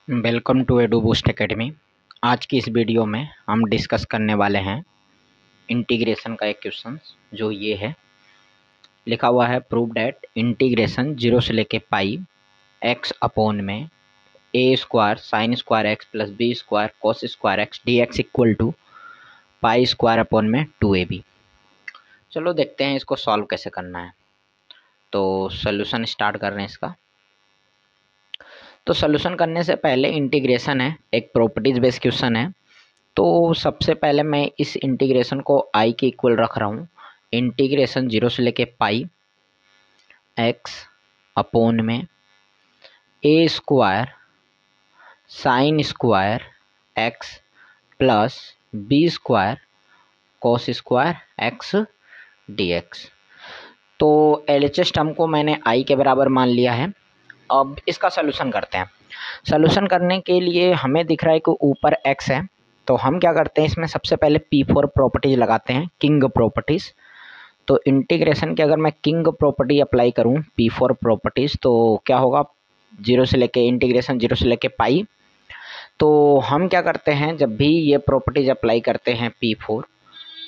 Welcome to Edu Boost Academy. आज की इस वीडियो में हम डिस्कस करने वाले हैं इंटीग्रेशन का एक क्वेश्चन जो ये है, लिखा हुआ है प्रूव डैट इंटीग्रेशन जीरो से लेके पाई एक्स अपॉन में a square sine square x plus b square cos square x d x equal to pi square upon में 2ab। चलो देखते हैं इसको सॉल्व कैसे करना है। तो सोल्यूशन स्टार्ट कर रहे हैं इसका। तो सोल्यूशन करने से पहले इंटीग्रेशन है, एक प्रॉपर्टीज बेस्ड क्वेश्चन है। तो सबसे पहले मैं इस इंटीग्रेशन को आई के इक्वल रख रहा हूँ। इंटीग्रेशन जीरो से लेके पाई एक्स अपॉन में a square sine square x plus b square cos square x d x. तो एलएचएस टर्म को मैंने आई के बराबर मान लिया है। अब इसका सोल्यूशन करते हैं। सोल्यूशन करने के लिए हमें दिख रहा है कि ऊपर एक्स है, तो हम क्या करते हैं, इसमें सबसे पहले P4 प्रॉपर्टीज लगाते हैं, किंग प्रॉपर्टीज। तो इंटीग्रेशन की अगर मैं किंग प्रॉपर्टी अप्लाई करूं P4 प्रॉपर्टीज, तो क्या होगा, जीरो से लेके इंटीग्रेशन जीरो से लेके पाई। तो हम क्या करते हैं, जब भी ये प्रॉपर्टीज अप्लाई करते हैं P4,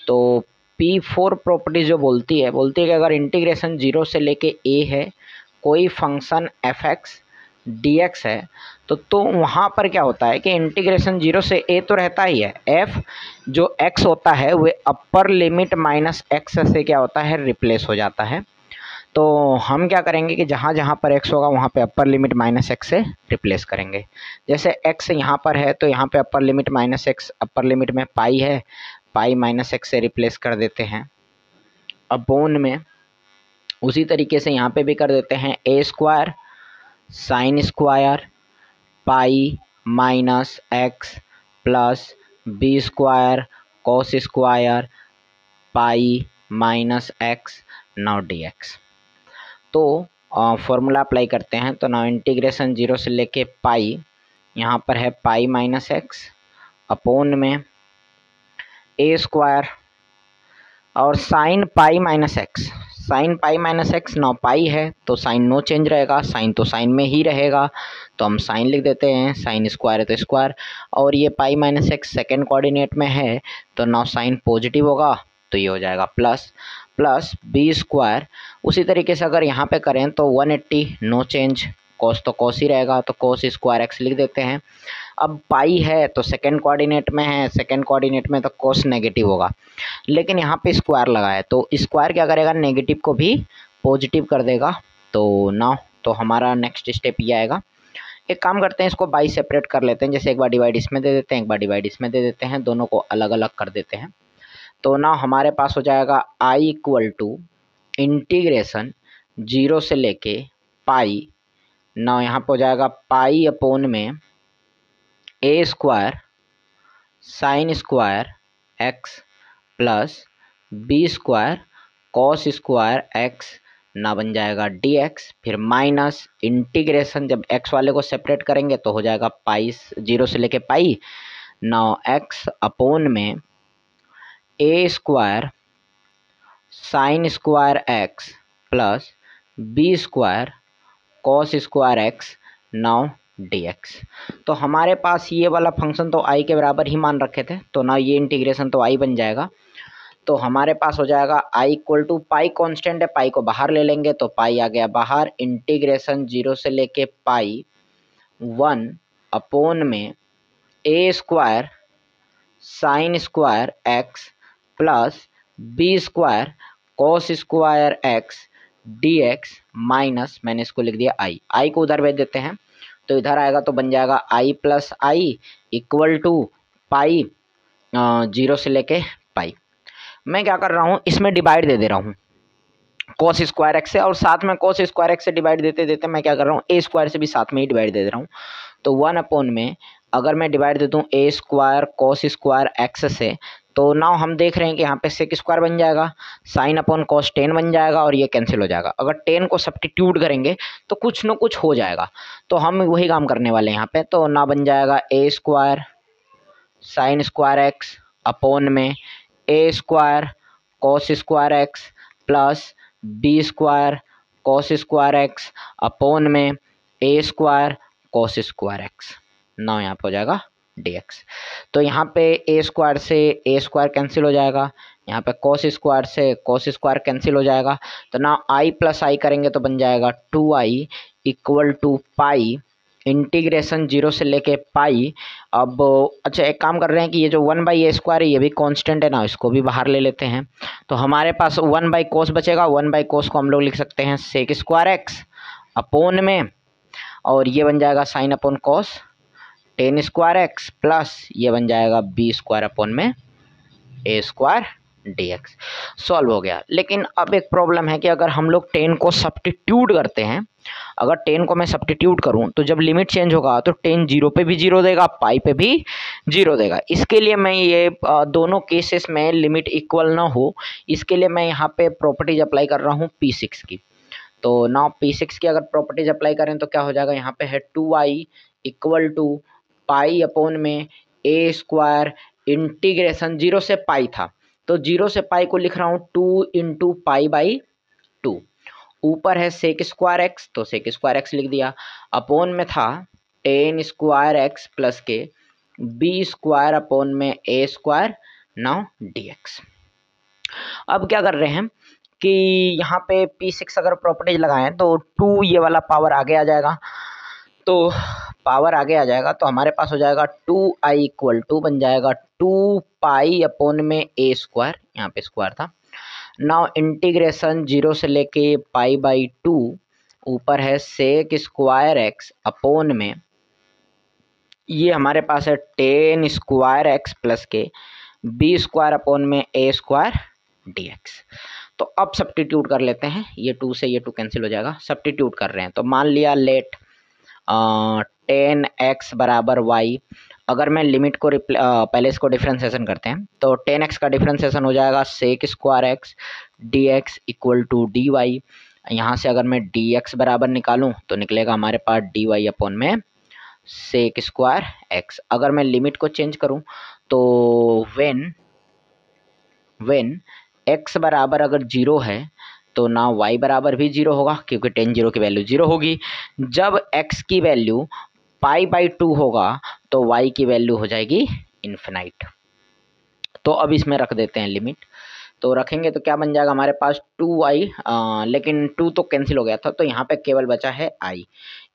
तो P4 प्रॉपर्टीज जो बोलती है कि अगर इंटीग्रेशन जीरो से लेके ए है, कोई function F x d x है, तो वहाँ पर क्या होता है कि इंटीग्रेशन जीरो से ए तो रहता ही है, एफ जो एक्स होता है वे अपर लिमिट माइनस एक्स से क्या होता है, रिप्लेस हो जाता है। तो हम क्या करेंगे कि जहाँ जहाँ पर एक्स होगा वहाँ पे अपर लिमिट माइनस एक्स से रिप्लेस करेंगे। जैसे एक्स यहाँ पर है तो यहाँ पे अपर limit minus x, upper limit में पाई है, पाई माइनस एक्स से रिप्लेस कर देते हैं अपॉन में। उसी तरीके से यहाँ पे भी कर देते हैं, a square sine square pi minus x plus b square cos square pi minus x now d x. तो फॉर्मूला अप्लाई करते हैं। तो नाउ इंटीग्रेशन जीरो से लेके पाई, यहाँ पर है पाई माइनस एक्स अपॉन में ए स्क्वायर और sine pi minus x, sine pi minus x, now pi है तो साइन नो चेंज रहेगा, साइन तो साइन में ही रहेगा, तो हम साइन लिख देते हैं, साइन स्क्वायर है तो स्क्वायर, और ये पाई माइनस एक्स सेकेंड कोऑर्डिनेट में है तो नाउ साइन पॉजिटिव होगा, तो ये हो जाएगा प्लस प्लस बी स्क्वायर। उसी तरीके से अगर यहाँ पे करें तो 180 नो चेंज, कॉस तो कॉस ही रहेगा, तो कॉस स्क्वायर एक्स लिख देते हैं। अब पाई है तो सेकेंड कोऑर्डिनेट में है, सेकेंड कोऑर्डिनेट में तो कॉस नेगेटिव होगा, लेकिन यहाँ पे स्क्वायर लगा है तो स्क्वायर क्या करेगा, नेगेटिव को भी पॉजिटिव कर देगा। तो नाउ तो हमारा नेक्स्ट स्टेप ये आएगा, एक काम करते हैं, इसको बाई सेपरेट कर लेते हैं। जैसे एक बार डिवाइड इसमें दे देते हैं, एक बार डिवाइड इसमें दे देते हैं, दोनों को अलग अलग कर देते हैं। तो ना हमारे पास हो जाएगा आई इक्वल टू इंटीग्रेशन जीरो से लेके पाई, ना यहाँ पर हो जाएगा पाई अपॉन में a square sine square x plus b square cos square x, ना बन जाएगा डी एक्स, फिर माइनस इंटीग्रेशन जब एक्स वाले को सेपरेट करेंगे तो हो जाएगा पाई जीरो से लेके पाई, नाउ एक्स अपॉन में a square sine square x plus b square cos square x now d x. तो हमारे पास ये वाला फंक्शन तो आई के बराबर ही मान रखे थे, तो ना ये इंटीग्रेशन तो आई बन जाएगा। तो हमारे पास हो जाएगा आई इक्वल टू पाई कांस्टेंट है, पाई को बाहर ले लेंगे तो पाई आ गया बाहर, इंटीग्रेशन जीरो से लेके पाई 1 अपॉन में a square sine square x plus b square cos square x d x minus, मैंने इसको लिख दिया आई, आई को उधर भेज देते हैं तो इधर आएगा तो बन जाएगा I plus I equal to pi zero से लेके पाई। मैं क्या कर रहा हूँ, इसमें डिवाइड दे दे रहा हूँ कॉस स्क्वायर एक्स से, और साथ में कॉस स्क्वायर एक्स से डिवाइड देते देते मैं क्या कर रहा हूँ, ए स्क्वायर से भी साथ में ही डिवाइड दे दे रहा हूँ। तो 1 अपॉन में अगर मैं डिवाइड दे दूँ ए स्क्वायर कॉस स्क्वायर एक्स से, तो नाउ हम देख रहे हैं कि यहाँ पे सेक स्क्वायर बन जाएगा, साइन अपॉन कॉस 10 बन जाएगा और ये कैंसिल हो जाएगा। अगर 10 को सब्स्टिट्यूट करेंगे तो कुछ न कुछ हो जाएगा, तो हम वही काम करने वाले हैं यहाँ पे। तो ना बन जाएगा a square sine square x upon में a square cos square x plus b square cos square x upon में a square cos square x. Now यहाँ पे हो जाएगा dx। तो यहाँ पे ए स्क्वायर से ए स्क्वायर कैंसिल हो जाएगा, यहाँ पे cos स्क्वायर से cos स्क्वायर कैंसिल हो जाएगा। तो ना i प्लस आई करेंगे तो बन जाएगा 2i equal to pi integration 0 से लेके पाई। अब अच्छा एक काम कर रहे हैं कि ये जो 1/a² है ये भी कांस्टेंट है ना, इसको भी बाहर ले लेते हैं। तो हमारे पास 1/cos बचेगा, 1/cos को हम लोग लिख सकते हैं sec स्क्वायर एक्स अपोन में, और ये बन जाएगा sine upon cos tan square x plus ये बन जाएगा बी स्क्वायर अपोन में ए स्क्वायर dx। सॉल्व हो गया। लेकिन अब एक प्रॉब्लम है कि अगर हम लोग टेन को सब्स्टिट्यूट करते हैं, अगर टेन को मैं सब्स्टिट्यूट करूं तो जब लिमिट चेंज होगा तो टेन 0 पे भी 0 देगा, पाई पे भी 0 देगा। इसके लिए मैं ये दोनों केसेस में लिमिट इक्वल ना हो, इसके लिए मैं यहाँ पे प्रॉपर्टीज अप्लाई कर रहा हूँ P6 की। तो नाउ P6 की अगर प्रॉपर्टीज अप्लाई करें तो क्या हो जाएगा, यहाँ पे है 2i equal to pi upon में ए स्क्वायर इंटीग्रेशन 0 से पाई था, तो 0 से पाई को लिख रहा हूँ 2 इंटू पाई बाई 2। ऊपर है सेक स्क्वायर एक्स तो सेक स्क्वायर एक्स लिख दिया, अपोन में था टेन स्क्वायर एक्स प्लस के बी स्क्वायर अपोन में ए स्क्वायर नाउ dx। अब क्या कर रहे हैं कि यहाँ पे P6 अगर प्रॉपर्टीज लगाएं तो 2 ये वाला पावर आगे आ जाएगा, तो पावर आगे आ जाएगा तो हमारे पास हो जाएगा 2i इक्वल टू बन जाएगा 2 पाई अपोन में ए स्क्वायर, यहाँ पे स्क्वायर था। नाउ इंटीग्रेशन 0 से लेके पाई बाई 2, ऊपर है सेक स्क्वायर एक्स अपोन में ये हमारे पास है टेन स्क्वायर एक्स प्लस के बी स्क्वायर अपोन में ए स्क्वायर dx। तो अब सब्स्टिट्यूट कर लेते हैं, ये 2 से ये 2 कैंसिल हो जाएगा। सब्स्टिट्यूट कर रहे हैं तो मान लिया लेट 10x बराबर y। अगर मैं लिमिट को पहले इसको डिफ्रेंसिएशन करते हैं तो 10x का डिफ्रेंसिएशन हो जाएगा sec square x dx equal to dy। यहाँ से अगर मैं dx बराबर निकालूं तो निकलेगा हमारे पास dy अपोन में सेक स्क्वायर एक्स। अगर मैं लिमिट को चेंज करूं तो व्हेन x बराबर अगर 0 है तो ना y बराबर भी 0 होगा, क्योंकि टेन 0 की वैल्यू 0 होगी। जब x की वैल्यू पाई बाई 2 होगा तो y की वैल्यू हो जाएगी इन्फिनाइट। तो अब इसमें रख देते हैं लिमिट, तो रखेंगे तो क्या बन जाएगा हमारे पास 2i, लेकिन 2 तो कैंसिल हो गया था तो यहाँ पे केवल बचा है i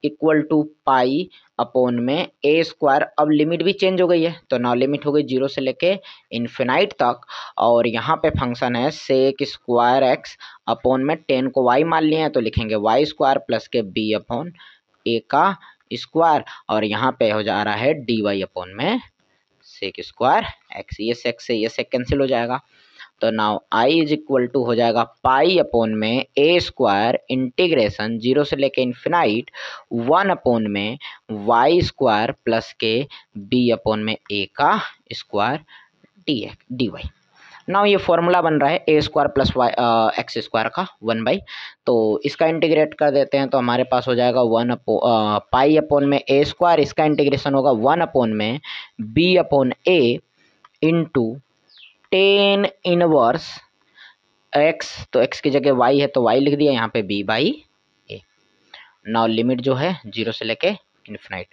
equal to pi upon में ए स्क्वायर। अब लिमिट भी चेंज हो गई है तो नाउ लिमिट हो गई 0 से लेके इन्फिनाइट तक, और यहाँ पे फंक्शन है सेक स्क्वायर एक्स अपोन में 10 को y मान लिए हैं तो लिखेंगे वाई स्क्वायर प्लस के बी अपोन ए का स्क्वायर, और यहाँ पे हो जा रहा है डी वाई अपोन में सेक स्क्वायर एक्स। ये सेक से ये सेक कैंसिल हो जाएगा तो now i is equal to हो जाएगा पाई अपोन में ए स्क्वायर इंटीग्रेशन 0 से लेके इन्फिनाइट 1 अपोन में वाई स्क्वायर प्लस के बी अपोन में ए का स्क्वायर डी वाई। नाउ ये फॉर्मूला बन रहा है a square plus y x square का 1/, तो इसका इंटीग्रेट कर देते हैं तो हमारे पास हो जाएगा पाई अपोन में ए स्क्वायर, इसका इंटीग्रेशन होगा 1 अपोन में बी अपोन ए इंटू 10 इनवर्स x, तो x की जगह y है तो y लिख दिया, यहाँ पे b by A. Now limit जो है 0 से लेके इन्फिनाइट,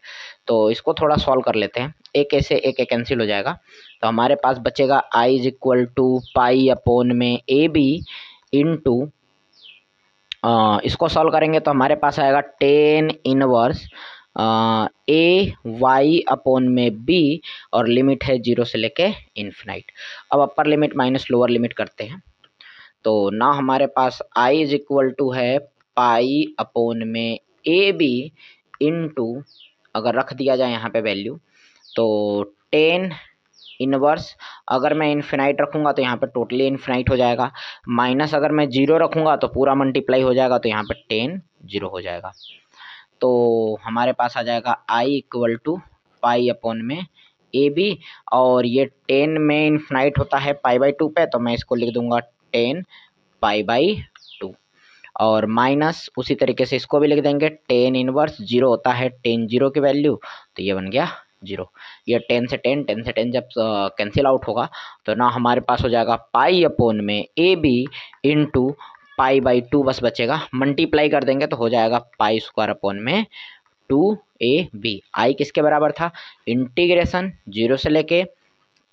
तो इसको थोड़ा सॉल्व कर लेते हैं। एक ऐसे एक कैंसिल हो जाएगा तो हमारे पास बचेगा i is equal to pi upon में ए बी इंटू, इसको सॉल्व करेंगे तो हमारे पास आएगा 10 इनवर्स ए वाई अपोन में बी, और लिमिट है 0 से लेके इन्फिनाइट। अब upper limit minus lower limit करते हैं तो ना हमारे पास i इज इक्वल टू है पाई अपोन में ए बी इंटू, अगर रख दिया जाए यहाँ पे वैल्यू तो 10 इनवर्स, अगर मैं इन्फिनाइट रखूँगा तो यहाँ पे टोटली इन्फिनाइट हो जाएगा, माइनस अगर मैं 0 रखूँगा तो पूरा मल्टीप्लाई हो जाएगा तो यहाँ पे 10 0 हो जाएगा। तो हमारे पास आ जाएगा i equal to pi upon में ए बी, और ये 10 में इन्फिनाइट होता है पाई बाई 2 पे तो मैं इसको लिख दूंगा 10 पाई बाई 2, और माइनस उसी तरीके से इसको भी लिख देंगे 10 इनवर्स 0 होता है 10 0 की वैल्यू तो ये बन गया 0। ये 10 से 10 जब कैंसिल आउट होगा तो ना हमारे पास हो जाएगा पाई अपोन में a b into pi by 2 बस बचेगा, मल्टीप्लाई कर देंगे तो हो जाएगा पाई स्क्वायर अपोन में 2ab। आई किसके बराबर था? इंटीग्रेशन 0 से लेके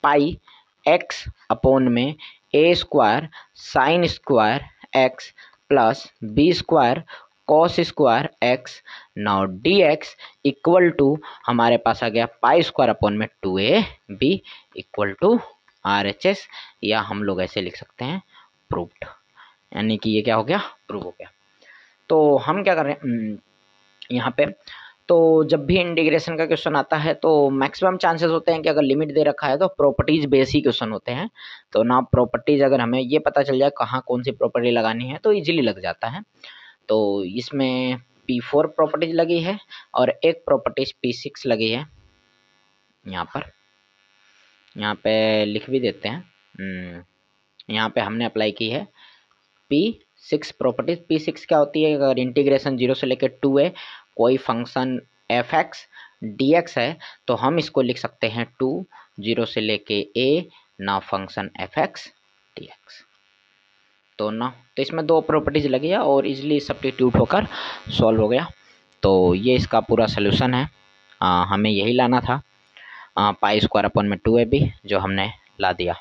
पाई x अपॉन में a square sine square x plus b square cos square x। Now dx equal to हमारे पास आ गया पाई स्क्वायर अपॉन में 2ab इक्वल टू RHS, या हम लोग ऐसे लिख सकते हैं प्रूव्ड, यानी कि ये क्या हो गया? प्रूव हो गया। तो हम क्या कर रहे हैं यहाँ पे, तो जब भी इंटीग्रेशन का क्वेश्चन आता है तो मैक्सिमम चांसेस होते हैं कि अगर लिमिट दे रखा है तो प्रॉपर्टीज बेस ही क्वेश्चन होते हैं। तो ना प्रॉपर्टीज अगर हमें ये पता चल जाए कहाँ कौन सी प्रॉपर्टी लगानी है तो इजीली लग जाता है। तो इसमें P4 प्रॉपर्टीज लगी है और एक प्रॉपर्टीज P6 लगी है। यहाँ पे लिख भी देते हैं। यहाँ पे हमने अप्लाई की है P6 प्रॉपर्टीज। P6 क्या होती है? अगर इंटीग्रेशन 0 से लेकर 2a कोई फंक्शन f(x) dx है तो हम इसको लिख सकते हैं 2 0 से लेके a ना फंक्शन f(x) dx। तो इसमें दो प्रॉपर्टीज लगी है और इजीली सब्स्टिट्यूट होकर सॉल्व हो गया। तो ये इसका पूरा सोल्यूशन है। हमें यही लाना था पाई स्क्वायर अपॉन में 2ab, जो हमने ला दिया।